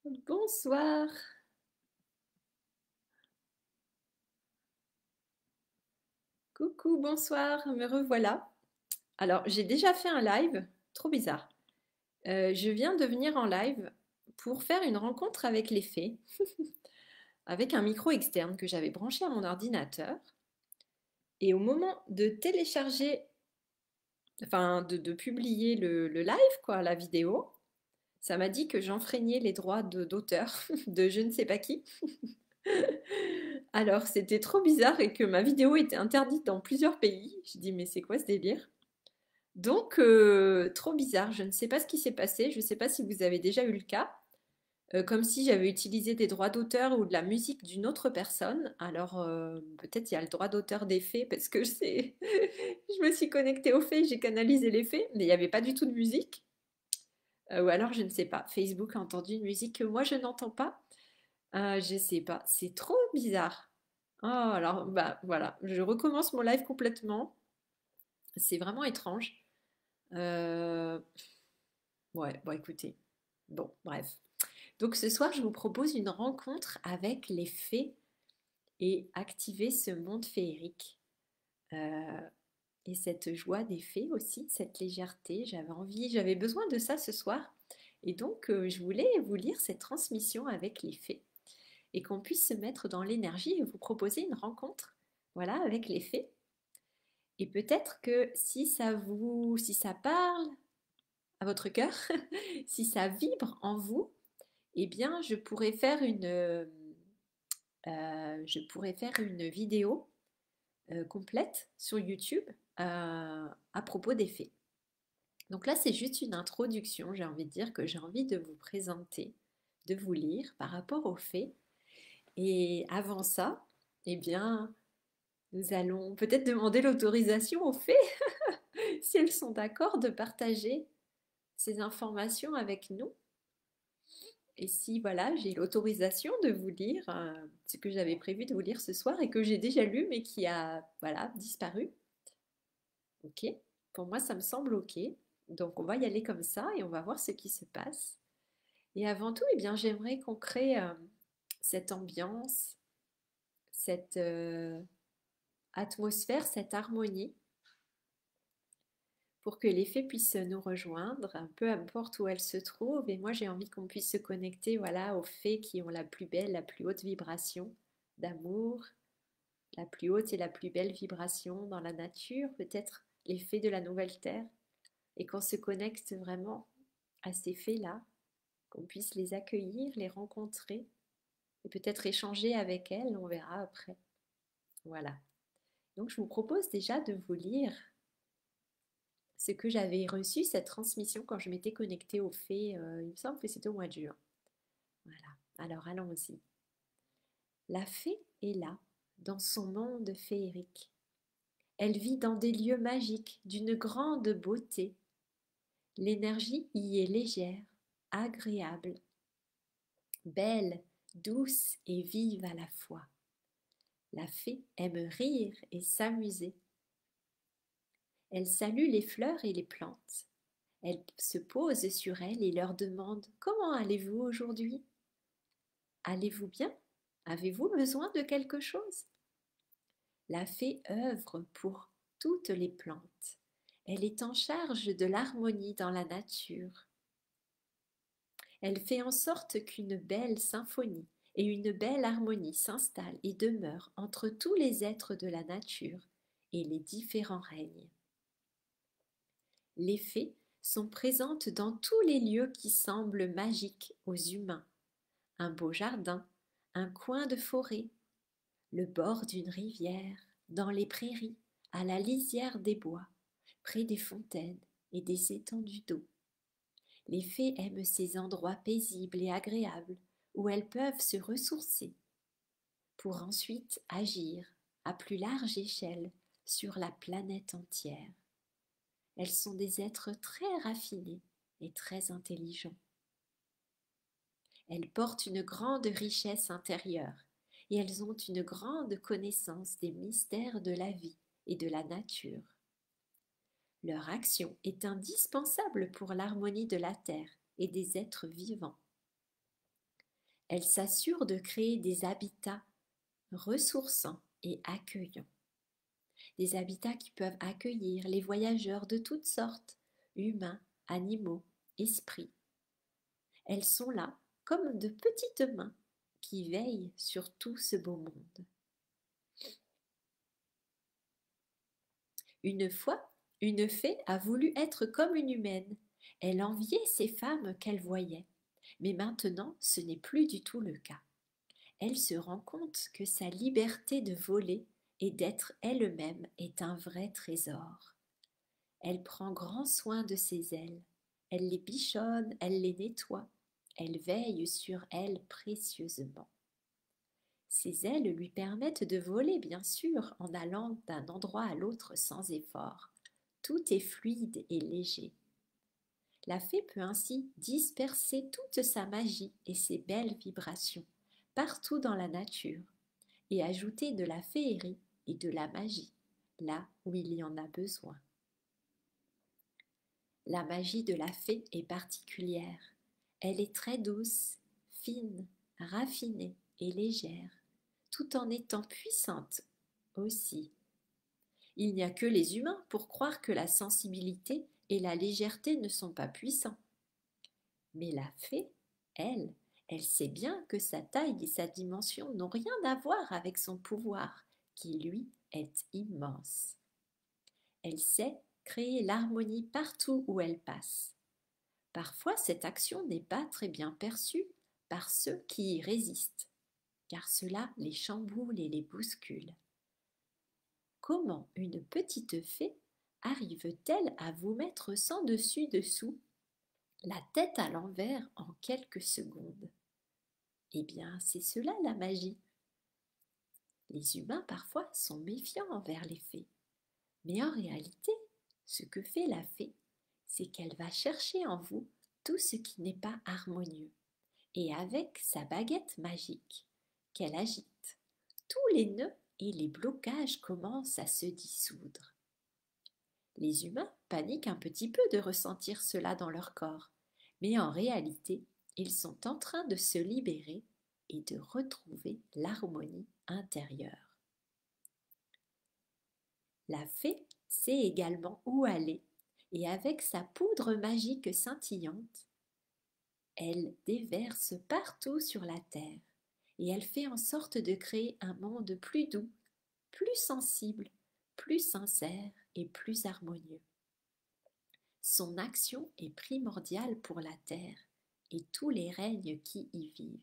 Bonsoir. Coucou, bonsoir, me revoilà. Alors, j'ai déjà fait un live, trop bizarre. Je viens de venir en live pour faire une rencontre avec les fées, avec un micro externe que j'avais branché à mon ordinateur. Et au moment de télécharger, enfin de publier le live, quoi, la vidéo, ça m'a dit que j'enfreignais les droits d'auteur de je ne sais pas qui. Alors, c'était trop bizarre et que ma vidéo était interdite dans plusieurs pays. Je dis, mais c'est quoi ce délire? Donc, trop bizarre, je ne sais pas ce qui s'est passé, je ne sais pas si vous avez déjà eu le cas, comme si j'avais utilisé des droits d'auteur ou de la musique d'une autre personne. Alors, peut-être il y a le droit d'auteur des faits, parce que je me suis connectée aux faits, j'ai canalisé les faits, mais il n'y avait pas du tout de musique. Ou alors, je ne sais pas, Facebook a entendu une musique que moi je n'entends pas. Je sais pas, c'est trop bizarre. Oh, alors, bah voilà, je recommence mon live complètement. C'est vraiment étrange. Euh, Ouais, bon écoutez, bon bref. Donc ce soir, je vous propose une rencontre avec les fées et activer ce monde féerique. Euh, et cette joie des fées aussi, cette légèreté, j'avais envie, j'avais besoin de ça ce soir. Et donc je voulais vous lire cette transmission avec les fées et qu'on puisse se mettre dans l'énergie et vous proposer une rencontre, voilà, avec les fées. Et peut-être que si ça parle à votre cœur, si ça vibre en vous, eh bien, je pourrais faire une vidéo complète sur YouTube à propos des fées. Donc là, c'est juste une introduction. J'ai envie de dire que j'ai envie de vous présenter, de vous lire par rapport aux fées. Et avant ça, eh bien, nous allons peut-être demander l'autorisation aux fées, si elles sont d'accord de partager ces informations avec nous. Et si voilà, j'ai l'autorisation de vous lire ce que j'avais prévu de vous lire ce soir et que j'ai déjà lu mais qui a voilà, disparu. Ok, pour moi ça me semble ok. Donc on va y aller comme ça et on va voir ce qui se passe. Et avant tout, eh bien, j'aimerais qu'on crée cette ambiance, cette atmosphère, cette harmonie pour que les fées puissent nous rejoindre, peu importe où elles se trouvent. Et moi, j'ai envie qu'on puisse se connecter, voilà, aux fées qui ont la plus belle, la plus haute vibration d'amour, la plus haute et la plus belle vibration dans la nature, peut-être les fées de la nouvelle terre, et qu'on se connecte vraiment à ces fées-là, qu'on puisse les accueillir, les rencontrer, et peut-être échanger avec elles, on verra après. Voilà. Donc je vous propose déjà de vous lire ce que j'avais reçu, cette transmission quand je m'étais connectée aux fées, il me semble que c'était au mois de juin. Voilà, alors allons-y. La fée est là, dans son monde féerique. Elle vit dans des lieux magiques d'une grande beauté. L'énergie y est légère, agréable, belle, douce et vive à la fois. La fée aime rire et s'amuser. Elle salue les fleurs et les plantes. Elle se pose sur elles et leur demande: Comment allez-vous aujourd'hui? Allez-vous bien? Avez-vous besoin de quelque chose? La fée œuvre pour toutes les plantes. Elle est en charge de l'harmonie dans la nature. Elle fait en sorte qu'une belle symphonie et une belle harmonie s'installent et demeurent entre tous les êtres de la nature et les différents règnes. Les fées sont présentes dans tous les lieux qui semblent magiques aux humains. Un beau jardin, un coin de forêt, le bord d'une rivière, dans les prairies, à la lisière des bois, près des fontaines et des étendues d'eau. Les fées aiment ces endroits paisibles et agréables où elles peuvent se ressourcer pour ensuite agir à plus large échelle sur la planète entière. Elles sont des êtres très raffinés et très intelligents. Elles portent une grande richesse intérieure et elles ont une grande connaissance des mystères de la vie et de la nature. Leur action est indispensable pour l'harmonie de la terre et des êtres vivants. Elle s'assure de créer des habitats ressourçants et accueillants. Des habitats qui peuvent accueillir les voyageurs de toutes sortes, humains, animaux, esprits. Elles sont là comme de petites mains qui veillent sur tout ce beau monde. Une fois, une fée a voulu être comme une humaine. Elle enviait ces femmes qu'elle voyait. Mais maintenant, ce n'est plus du tout le cas. Elle se rend compte que sa liberté de voler et d'être elle-même est un vrai trésor. Elle prend grand soin de ses ailes. Elle les bichonne, elle les nettoie. Elle veille sur elles précieusement. Ses ailes lui permettent de voler, bien sûr, en allant d'un endroit à l'autre sans effort. Tout est fluide et léger. La fée peut ainsi disperser toute sa magie et ses belles vibrations partout dans la nature et ajouter de la féerie et de la magie là où il y en a besoin. La magie de la fée est particulière. Elle est très douce, fine, raffinée et légère, tout en étant puissante aussi. Il n'y a que les humains pour croire que la sensibilité et la légèreté ne sont pas puissants. Mais la fée, elle sait bien que sa taille et sa dimension n'ont rien à voir avec son pouvoir, qui lui est immense. Elle sait créer l'harmonie partout où elle passe. Parfois, cette action n'est pas très bien perçue par ceux qui y résistent, car cela les chamboule et les bouscule. Comment une petite fée arrive-t-elle à vous mettre sans dessus-dessous, la tête à l'envers en quelques secondes? Eh bien, c'est cela la magie. Les humains parfois sont méfiants envers les fées, mais en réalité, ce que fait la fée, c'est qu'elle va chercher en vous tout ce qui n'est pas harmonieux, et avec sa baguette magique qu'elle agite, tous les nœuds et les blocages commencent à se dissoudre. Les humains paniquent un petit peu de ressentir cela dans leur corps, mais en réalité, ils sont en train de se libérer et de retrouver l'harmonie intérieure. La fée sait également où aller, et avec sa poudre magique scintillante, elle déverse partout sur la terre, et elle fait en sorte de créer un monde plus doux, plus sensible, plus sincère et plus harmonieux. Son action est primordiale pour la terre et tous les règnes qui y vivent.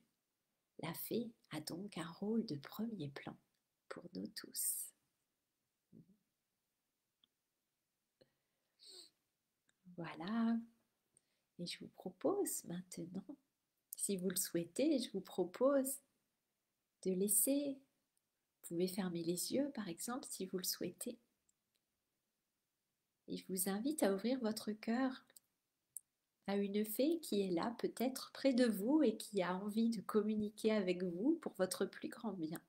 La fée a donc un rôle de premier plan pour nous tous. Voilà, et je vous propose maintenant, si vous le souhaitez, je vous propose de laisser, vous pouvez fermer les yeux par exemple si vous le souhaitez, et je vous invite à ouvrir votre cœur à une fée qui est là peut-être près de vous et qui a envie de communiquer avec vous pour votre plus grand bien.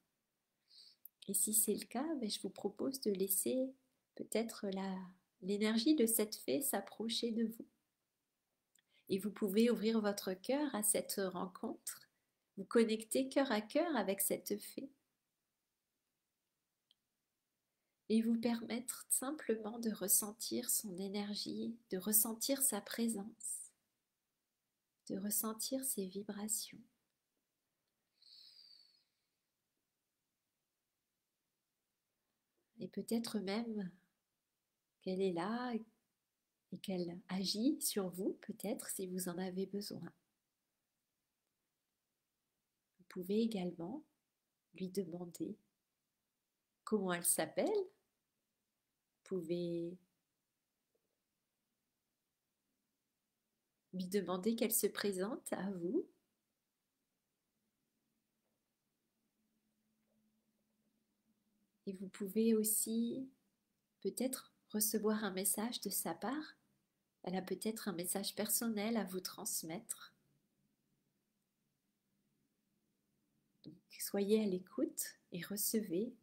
Et si c'est le cas, je vous propose de laisser peut-être l'énergie de cette fée s'approcher de vous. Et vous pouvez ouvrir votre cœur à cette rencontre, vous connecter cœur à cœur avec cette fée et vous permettre simplement de ressentir son énergie, de ressentir sa présence, de ressentir ses vibrations. Et peut-être même qu'elle est là et qu'elle agit sur vous, peut-être si vous en avez besoin. Vous pouvez également lui demander comment elle s'appelle. Vous pouvez lui demander qu'elle se présente à vous. Et vous pouvez aussi peut-être recevoir un message de sa part. Elle a peut-être un message personnel à vous transmettre. Donc, soyez à l'écoute et recevez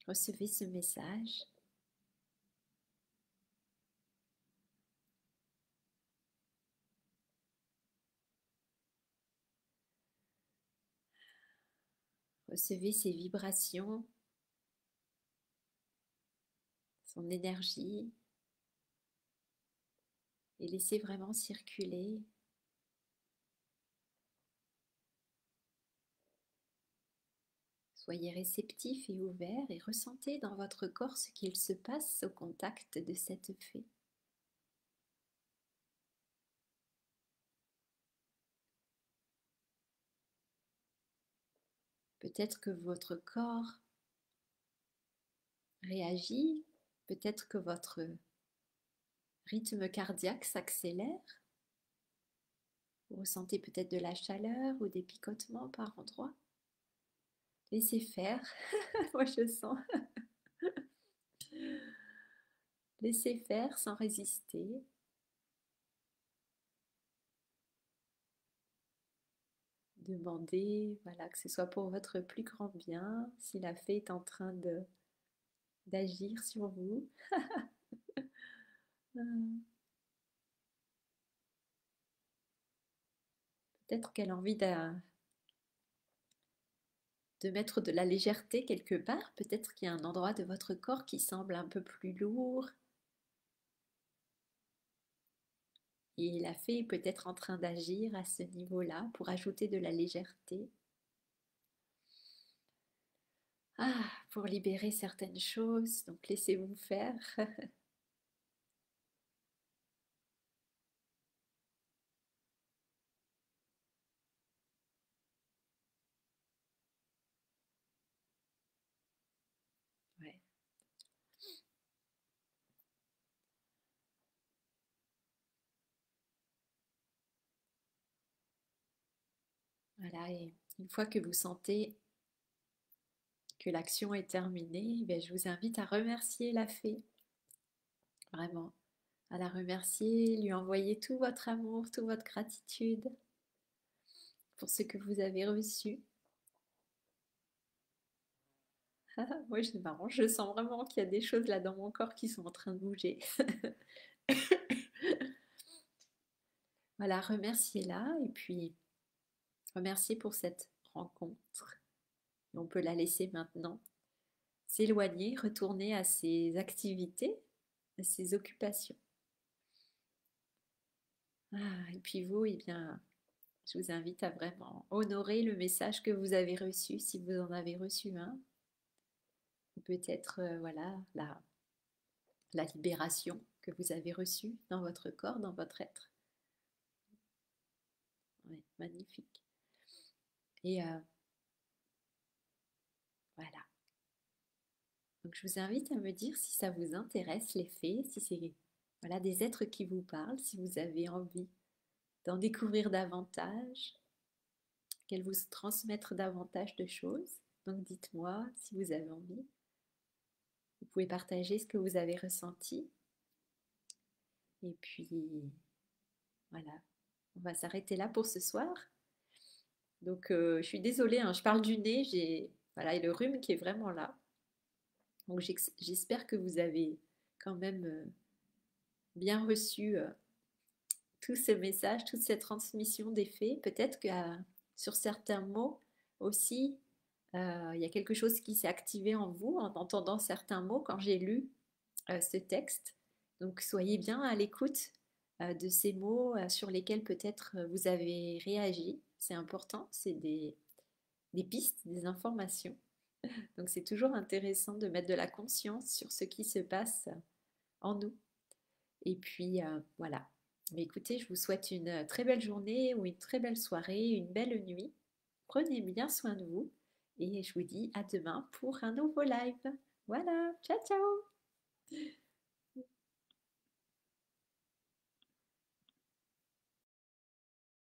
ce message. Recevez ces vibrations, son énergie, et laissez vraiment circuler. Soyez réceptif et ouvert et ressentez dans votre corps ce qu'il se passe au contact de cette fée. Peut-être que votre corps réagit, peut-être que votre rythme cardiaque s'accélère. Vous ressentez peut-être de la chaleur ou des picotements par endroits. Laissez faire, moi je sens. Laissez faire sans résister. Demandez, voilà, que ce soit pour votre plus grand bien, si la fée est en train d'agir sur vous. Peut-être qu'elle a envie de mettre de la légèreté quelque part. Peut-être qu'il y a un endroit de votre corps qui semble un peu plus lourd. Et la fée est peut-être en train d'agir à ce niveau-là pour ajouter de la légèreté. Ah, pour libérer certaines choses. Donc laissez-vous faire. Ouais. Voilà, et une fois que vous sentez que l'action est terminée, ben, je vous invite à remercier la fée. Vraiment, à la remercier, lui envoyer tout votre amour, toute votre gratitude pour ce que vous avez reçu. Moi, c'est marrant, je sens vraiment qu'il y a des choses là dans mon corps qui sont en train de bouger. Voilà, remerciez-la et puis remerciez pour cette rencontre. Et on peut la laisser maintenant s'éloigner, retourner à ses activités, à ses occupations. Ah, et puis vous, eh bien, je vous invite à vraiment honorer le message que vous avez reçu, si vous en avez reçu un. Ou peut-être, voilà, la libération que vous avez reçue dans votre corps, dans votre être. Ouais, magnifique. Et voilà. Donc je vous invite à me dire si ça vous intéresse les fées, si c'est voilà, des êtres qui vous parlent, si vous avez envie d'en découvrir davantage, qu'elles vous transmettent davantage de choses. Donc dites-moi si vous avez envie. Vous pouvez partager ce que vous avez ressenti. Et puis voilà, on va s'arrêter là pour ce soir. Donc je suis désolée, hein, je parle du nez, j'ai voilà, et le rhume qui est vraiment là. Donc j'espère que vous avez quand même bien reçu tous ces messages, toute cette transmission des faits. Peut-être que sur certains mots aussi, il y a quelque chose qui s'est activé en vous en entendant certains mots quand j'ai lu ce texte. Donc soyez bien à l'écoute de ces mots sur lesquels peut-être vous avez réagi. C'est important, c'est des pistes, des informations. Donc c'est toujours intéressant de mettre de la conscience sur ce qui se passe en nous. Et puis voilà. Mais écoutez, je vous souhaite une très belle journée ou une très belle soirée, une belle nuit. Prenez bien soin de vous et je vous dis à demain pour un nouveau live. Voilà, ciao ciao.